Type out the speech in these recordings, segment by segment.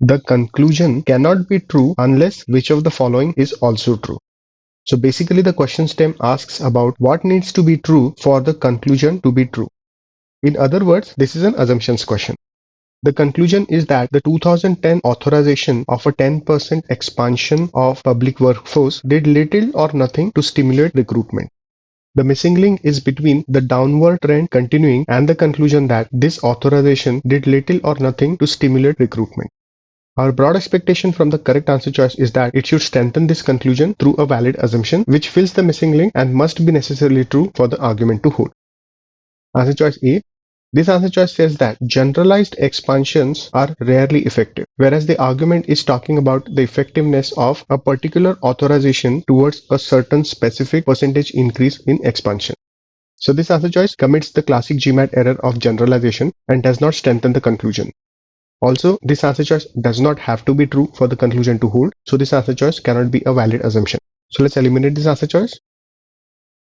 The conclusion cannot be true unless which of the following is also true. So basically the question stem asks about what needs to be true for the conclusion to be true. In other words, this is an assumptions question. The conclusion is that the 2010 authorization of a 10% expansion of public workforce did little or nothing to stimulate recruitment. The missing link is between the downward trend continuing and the conclusion that this authorization did little or nothing to stimulate recruitment. Our broad expectation from the correct answer choice is that it should strengthen this conclusion through a valid assumption which fills the missing link and must be necessarily true for the argument to hold. Answer choice A. This answer choice says that generalized expansions are rarely effective, whereas the argument is talking about the effectiveness of a particular authorization towards a certain specific percentage increase in expansion. So this answer choice commits the classic GMAT error of generalization and does not strengthen the conclusion. Also, this answer choice does not have to be true for the conclusion to hold, so this answer choice cannot be a valid assumption. So let's eliminate this answer choice.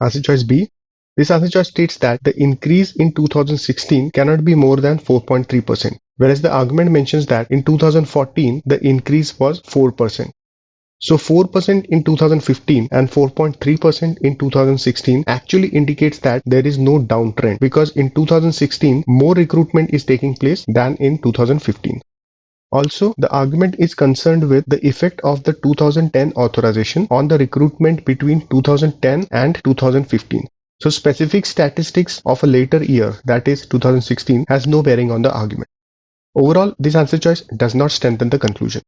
Answer choice B. This answer choice states that the increase in 2016 cannot be more than 4.3%, whereas the argument mentions that in 2014 the increase was 4%. So 4% in 2015 and 4.3% in 2016 actually indicates that there is no downtrend, because in 2016 more recruitment is taking place than in 2015. Also, the argument is concerned with the effect of the 2010 authorization on the recruitment between 2010 and 2015. So specific statistics of a later year, that is 2016, has no bearing on the argument. Overall, this answer choice does not strengthen the conclusion.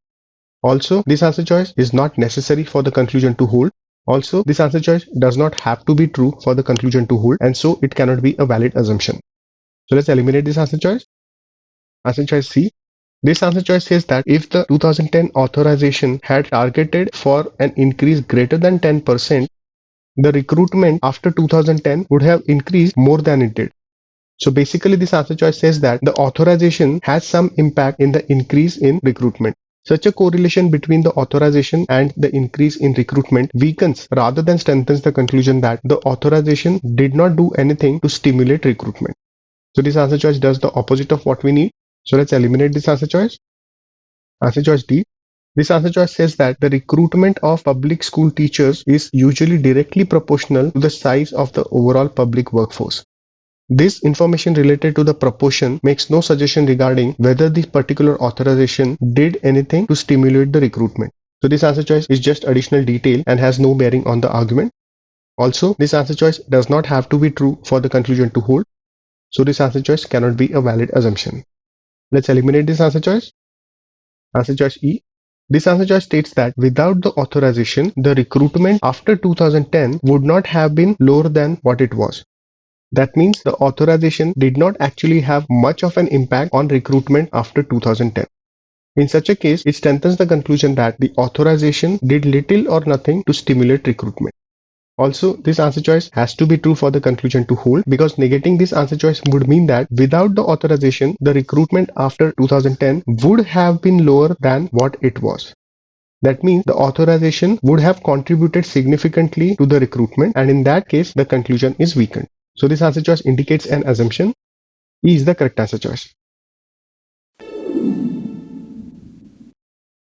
Also, this answer choice is not necessary for the conclusion to hold. Also, this answer choice does not have to be true for the conclusion to hold, and so it cannot be a valid assumption. So let's eliminate this answer choice. Answer choice C. This answer choice says that if the 2010 authorization had targeted for an increase greater than 10%, the recruitment after 2010 would have increased more than it did. So basically this answer choice says that the authorization has some impact in the increase in recruitment. Such a correlation between the authorization and the increase in recruitment weakens rather than strengthens the conclusion that the authorization did not do anything to stimulate recruitment. So this answer choice does the opposite of what we need. So let's eliminate this answer choice. Answer choice D. This answer choice says that the recruitment of public school teachers is usually directly proportional to the size of the overall public workforce. This information related to the proportion makes no suggestion regarding whether this particular authorization did anything to stimulate the recruitment. So this answer choice is just additional detail and has no bearing on the argument. Also, this answer choice does not have to be true for the conclusion to hold. So this answer choice cannot be a valid assumption. Let's eliminate this answer choice. Answer choice E. This answer choice states that without the authorization, the recruitment after 2010 would not have been lower than what it was. That means the authorization did not actually have much of an impact on recruitment after 2010. In such a case, it strengthens the conclusion that the authorization did little or nothing to stimulate recruitment. Also, this answer choice has to be true for the conclusion to hold, because negating this answer choice would mean that without the authorization, the recruitment after 2010 would have been lower than what it was. That means the authorization would have contributed significantly to the recruitment, and in that case, the conclusion is weakened. So this answer choice indicates an assumption. E is the correct answer choice.